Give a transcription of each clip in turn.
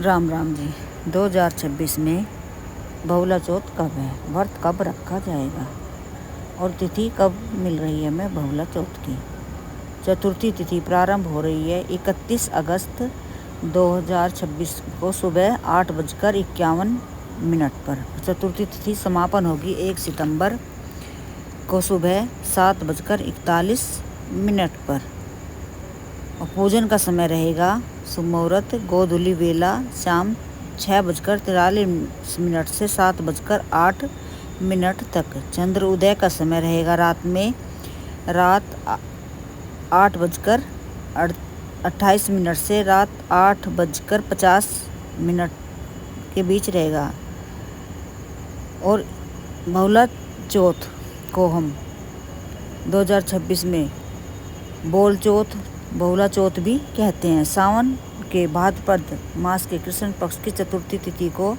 राम राम जी। 2026 में बहुला चौथ कब है, व्रत कब रखा जाएगा और तिथि कब मिल रही है हमें बहुला चौथ की। चतुर्थी तिथि प्रारंभ हो रही है 31 अगस्त 2026 को सुबह 8:51 पर। चतुर्थी तिथि समापन होगी 1 सितंबर को सुबह 7:41 पर। और पूजन का समय रहेगा शुभ मुहूर्त गोधूली वेला शाम 6:43 से 7:08 तक। चंद्र उदय का समय रहेगा रात 8:28 से रात 8:50 के बीच रहेगा। और बहुला चौथ को हम 2026 में बोल चौथ बहुला चौथ भी कहते हैं। सावन के भाद्रपद मास के कृष्ण पक्ष की चतुर्थी तिथि को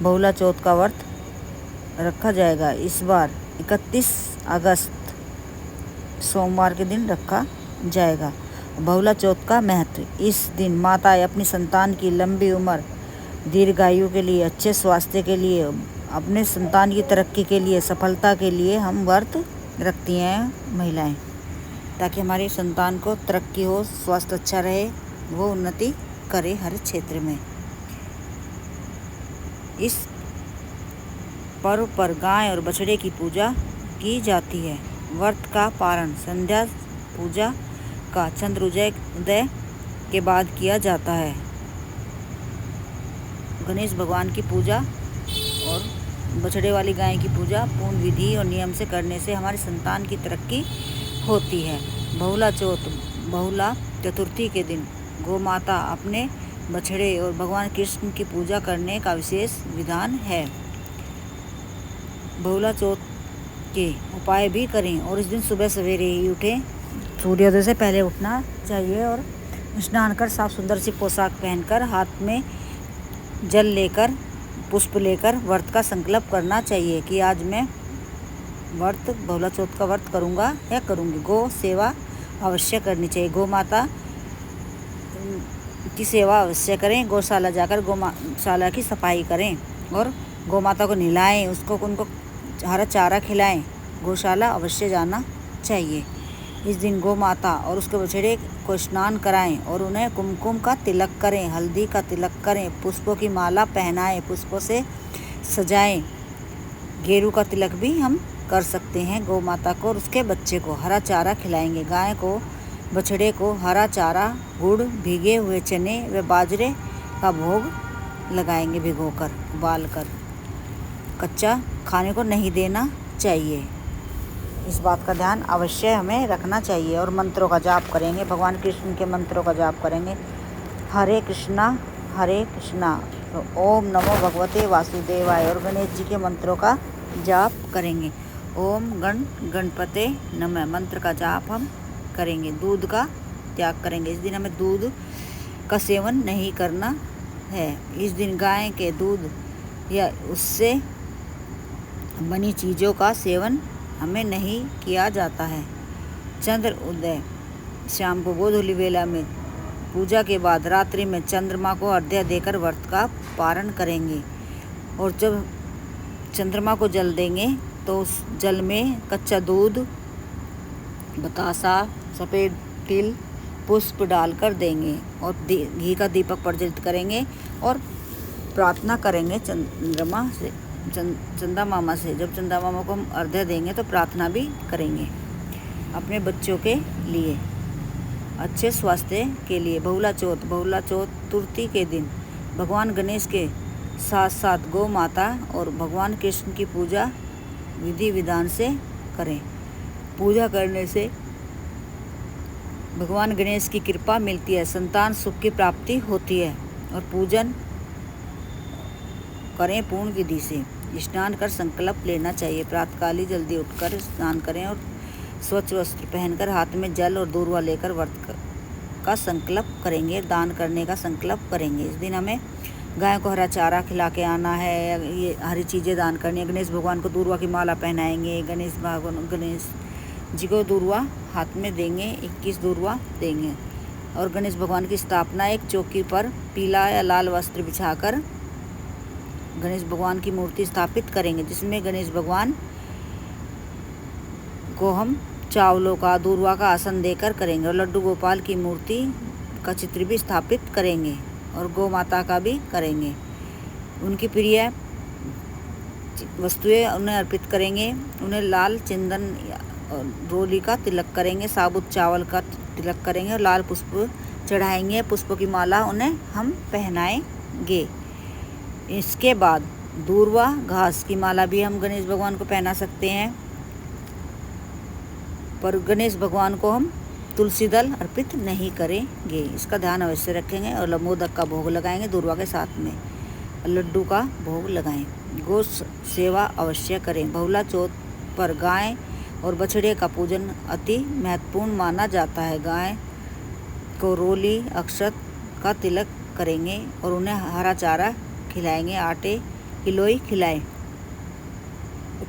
बहुला चौथ का व्रत रखा जाएगा। इस बार 31 अगस्त सोमवार के दिन रखा जाएगा। बहुला चौथ का महत्व: इस दिन माताएं अपनी संतान की लंबी उम्र, दीर्घायु के लिए, अच्छे स्वास्थ्य के लिए, अपने संतान की तरक्की के लिए, सफलता के लिए हम व्रत रखती हैं महिलाएं, ताकि हमारी संतान को तरक्की हो, स्वास्थ्य अच्छा रहे, वो उन्नति करे हर क्षेत्र में। इस पर्व पर गाय और बछड़े की पूजा की जाती है। व्रत का पारण संध्या पूजा का चंद्रोदय के बाद किया जाता है। गणेश भगवान की पूजा और बछड़े वाली गाय की पूजा पूर्ण विधि और नियम से करने से हमारी संतान की तरक्की होती है। बहुला चतुर्थी के दिन गौ माता, अपने बछड़े और भगवान कृष्ण की पूजा करने का विशेष विधान है। बहुला चौथ के उपाय भी करें और इस दिन सुबह सवेरे ही उठें। सूर्योदय से पहले उठना चाहिए और स्नान कर साफ सुंदर सी पोशाक पहनकर हाथ में जल लेकर, पुष्प लेकर व्रत का संकल्प करना चाहिए कि आज मैं बहुला चौथ का व्रत करूँगा या करूँगी। गौ सेवा अवश्य करनी चाहिए। गौ माता की सेवा अवश्य करें। गौशाला जाकर गौशाला की सफाई करें और गौ माता को नहलाएं, उनको हरा चारा खिलाएं। गौशाला अवश्य जाना चाहिए। इस दिन गौ माता और उसके बछड़े को स्नान कराएं और उन्हें कुमकुम का तिलक करें, हल्दी का तिलक करें, पुष्पों की माला पहनाएं, पुष्पों से सजाएं। गेरू का तिलक भी हम कर सकते हैं। गौ माता को और उसके बच्चे को हरा चारा खिलाएंगे। गाय को, बछड़े को हरा चारा, गुड़, भीगे हुए चने व बाजरे का भोग लगाएंगे। भिगोकर, उबालकर कच्चा खाने को नहीं देना चाहिए। इस बात का ध्यान अवश्य हमें रखना चाहिए। और मंत्रों का जाप करेंगे, भगवान कृष्ण के मंत्रों का जाप करेंगे। हरे कृष्णा तो ओम नमो भगवते वासुदेवाय। और गणेश जी के मंत्रों का जाप करेंगे। ओम गणपते नमः मंत्र का जाप हम करेंगे। दूध का त्याग करेंगे। इस दिन हमें दूध का सेवन नहीं करना है। इस दिन गाय के दूध या उससे बनी चीज़ों का सेवन हमें नहीं किया जाता है। चंद्र उदय शाम को गोधूली वेला में पूजा के बाद रात्रि में चंद्रमा को अर्घ्य देकर व्रत का पारण करेंगे। और जब चंद्रमा को जल देंगे तो उस जल में कच्चा दूध, बतासा, सफ़ेद तिल, पुष्प डालकर देंगे और घी का दीपक प्रज्वलित करेंगे और प्रार्थना करेंगे चंदा मामा से। जब चंदा मामा को हम अर्घ्य देंगे तो प्रार्थना भी करेंगे अपने बच्चों के लिए, अच्छे स्वास्थ्य के लिए। बहुला चतुर्थी के दिन भगवान गणेश के साथ साथ गौ माता और भगवान कृष्ण की पूजा विधि विधान से करें। पूजा करने से भगवान गणेश की कृपा मिलती है, संतान सुख की प्राप्ति होती है। और पूजन करें पूर्ण विधि से। स्नान कर संकल्प लेना चाहिए। प्रातःकाल ही जल्दी उठकर स्नान करें और स्वच्छ वस्त्र पहनकर हाथ में जल और दूर्वा लेकर व्रत का संकल्प करेंगे, दान करने का संकल्प करेंगे। इस दिन हमें गाय को हरा चारा खिला के आना है, ये हरी चीज़ें दान करनी है। गणेश भगवान को दूर्वा की माला पहनाएंगे। गणेश जी को दूर्वा हाथ में देंगे, 21 दूर्वा देंगे। और गणेश भगवान की स्थापना एक चौकी पर पीला या लाल वस्त्र बिछाकर गणेश भगवान की मूर्ति स्थापित करेंगे, जिसमें गणेश भगवान को हम चावलों का दूर्वा का आसन देकर करेंगे। और लड्डू गोपाल की मूर्ति का चित्र भी स्थापित करेंगे और गौ माता का भी करेंगे। उनकी प्रिय वस्तुएं उन्हें अर्पित करेंगे। उन्हें लाल चंदन रोली का तिलक करेंगे, साबुत चावल का तिलक करेंगे और लाल पुष्प चढ़ाएंगे। पुष्पों की माला उन्हें हम पहनाएंगे। इसके बाद दूर्वा घास की माला भी हम गणेश भगवान को पहना सकते हैं, पर गणेश भगवान को हम तुलसी दल अर्पित नहीं करेंगे। इसका ध्यान अवश्य रखेंगे। और मोदक का भोग लगाएंगे दूर्वा के साथ में, लड्डू का भोग लगाएं। गौ सेवा अवश्य करें। बहुला चौथ पर गाय और बछड़े का पूजन अति महत्वपूर्ण माना जाता है। गाय को रोली अक्षत का तिलक करेंगे और उन्हें हरा चारा खिलाएंगे, आटे किलोई खिलाएं।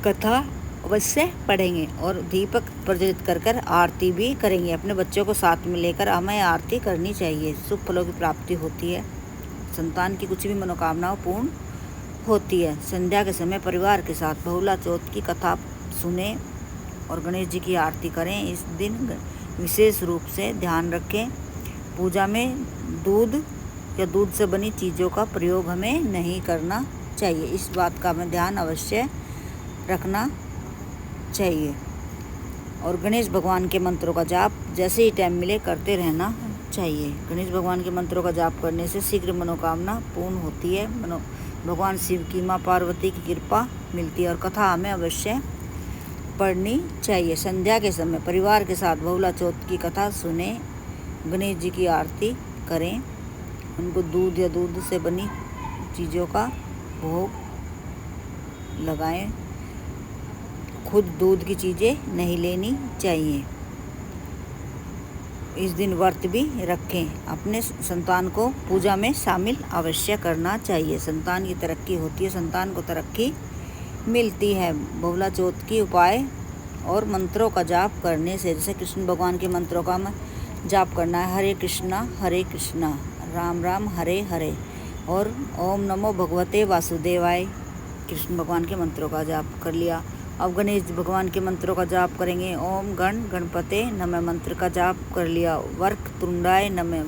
कथा अवश्य पढ़ेंगे और दीपक प्रज्वलित कर आरती भी करेंगे। अपने बच्चों को साथ में लेकर हमें आरती करनी चाहिए। शुभ फलों की प्राप्ति होती है। संतान की कुछ भी मनोकामनाएं पूर्ण होती है। संध्या के समय परिवार के साथ बहुला चौथ की कथा सुने और गणेश जी की आरती करें। इस दिन विशेष रूप से ध्यान रखें, पूजा में दूध या दूध से बनी चीज़ों का प्रयोग हमें नहीं करना चाहिए। इस बात का हमें ध्यान अवश्य रखना चाहिए। और गणेश भगवान के मंत्रों का जाप जैसे ही टाइम मिले करते रहना चाहिए। गणेश भगवान के मंत्रों का जाप करने से शीघ्र मनोकामना पूर्ण होती है। भगवान शिव की माँ पार्वती की कृपा मिलती है और कथा हमें अवश्य पढ़नी चाहिए। संध्या के समय परिवार के साथ बहुला चौथ की कथा सुने, गणेश जी की आरती करें, उनको दूध या दूध से बनी चीज़ों का भोग लगाएं। खुद दूध की चीज़ें नहीं लेनी चाहिए। इस दिन व्रत भी रखें। अपने संतान को पूजा में शामिल अवश्य करना चाहिए। संतान की तरक्की होती है, संतान को तरक्की मिलती है। बहुला चौथ की उपाय और मंत्रों का जाप करने से, जैसे कृष्ण भगवान के मंत्रों का जाप करना है, हरे कृष्णा राम राम हरे हरे और ओम नमो भगवते वासुदेवाय। कृष्ण भगवान के मंत्रों का जाप कर लिया। अब गणेश भगवान के मंत्रों का जाप करेंगे। ओम गणपते नमः मंत्र का जाप कर लिया। वक्रतुंडाय नमः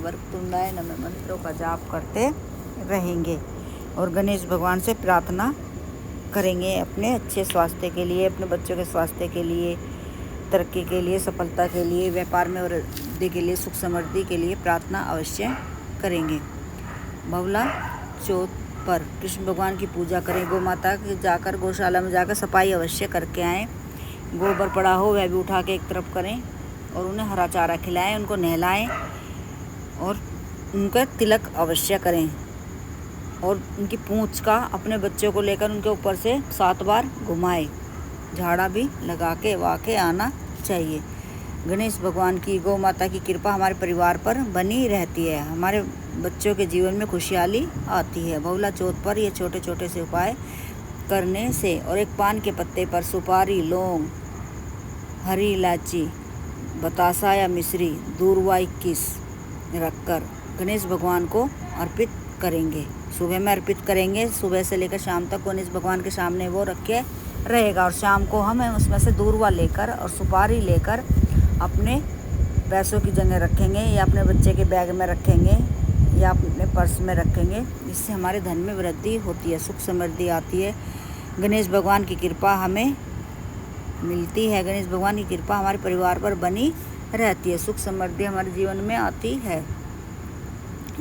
मंत्रों का जाप करते रहेंगे और गणेश भगवान से प्रार्थना करेंगे अपने अच्छे स्वास्थ्य के लिए, अपने बच्चों के स्वास्थ्य के लिए, तरक्की के लिए, सफलता के लिए, व्यापार में वृद्धि के लिए, सुख समृद्धि के लिए प्रार्थना अवश्य करेंगे। बहुला चौथ पर कृष्ण भगवान की पूजा करें। गौ माता के जाकर गौशाला में जाकर सफाई अवश्य करके आएँ। गोबर पड़ा हो वह भी उठा के एक तरफ करें और उन्हें हरा चारा खिलाएं, उनको नहलाएं और उनका तिलक अवश्य करें। और उनकी पूँछ का अपने बच्चों को लेकर उनके ऊपर से 7 बार घुमाएं। झाड़ा भी लगा के वाके आना चाहिए। गणेश भगवान की, गौ माता की कृपा हमारे परिवार पर बनी रहती है। हमारे बच्चों के जीवन में खुशहाली आती है। बहुला चौथ पर ये छोटे छोटे से उपाय करने से और एक पान के पत्ते पर सुपारी, लौंग, हरी इलायची, बतासा या मिश्री, दूर्वा 21 रखकर गणेश भगवान को अर्पित करेंगे। सुबह में अर्पित करेंगे। सुबह से लेकर शाम तक गणेश भगवान के सामने वो रखे रहेगा और शाम को हम उसमें से दूर्वा लेकर और सुपारी लेकर अपने पैसों की जगह रखेंगे या अपने बच्चे के बैग में रखेंगे या अपने पर्स में रखेंगे। इससे हमारे धन में वृद्धि होती है, सुख समृद्धि आती है। गणेश भगवान की कृपा हमें मिलती है। गणेश भगवान की कृपा हमारे परिवार पर बनी रहती है। सुख समृद्धि हमारे जीवन में आती है।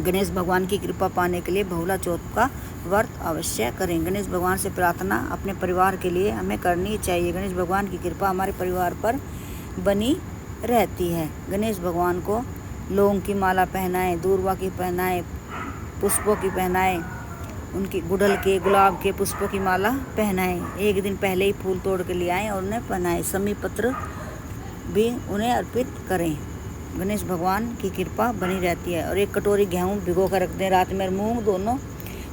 गणेश भगवान की कृपा पाने के लिए बहुला चौथ का व्रत अवश्य करें। गणेश भगवान से प्रार्थना अपने परिवार के लिए हमें करनी चाहिए। गणेश भगवान की कृपा हमारे परिवार पर बनी रहती है। गणेश भगवान को लौंग की माला पहनाएं, दूर्वा की पहनाएं, पुष्पों की पहनाएं, उनकी गुड़हल के, गुलाब के पुष्पों की माला पहनाएं। एक दिन पहले ही फूल तोड़ के ले आएँ और उन्हें पहनाएं। समी पत्र भी उन्हें अर्पित करें। गणेश भगवान की कृपा बनी रहती है। और एक कटोरी गेहूँ भिगो कर रख दें रात में, मूंग दोनों,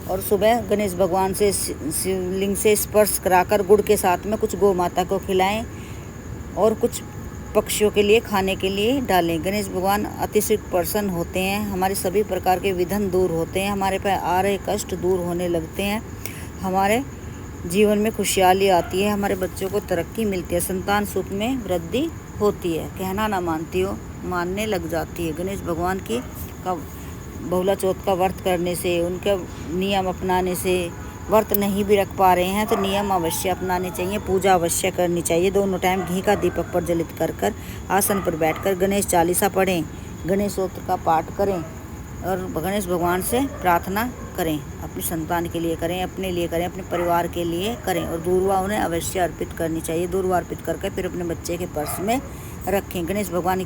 और सुबह गणेश भगवान से शिवलिंग से स्पर्श कराकर गुड़ के साथ में कुछ गौ माता को खिलाएं और कुछ पक्षियों के लिए खाने के लिए डालें। गणेश भगवान अतिशय प्रसन्न होते हैं, हमारे सभी प्रकार के विघ्न दूर होते हैं, हमारे पे आ रहे कष्ट दूर होने लगते हैं, हमारे जीवन में खुशहाली आती है, हमारे बच्चों को तरक्की मिलती है, संतान सुख में वृद्धि होती है। कहना ना मानती हो, मानने लग जाती है। गणेश भगवान की का बहुला चौथ का व्रत करने से, उनके नियम अपनाने से, व्रत नहीं भी रख पा रहे हैं तो नियम अवश्य अपनाने चाहिए, पूजा अवश्य करनी चाहिए। दोनों टाइम घी का दीपक प्रज्वलित कर आसन पर बैठकर गणेश चालीसा पढ़ें, गणेश स्तोत्र का पाठ करें और गणेश भगवान से प्रार्थना करें। अपनी संतान के लिए करें, अपने लिए करें, अपने परिवार के लिए करें और दूर्वा उन्हें अवश्य अर्पित करनी चाहिए। दूर्वा अर्पित करके फिर अपने बच्चे के पर्स में रखें। गणेश भगवान की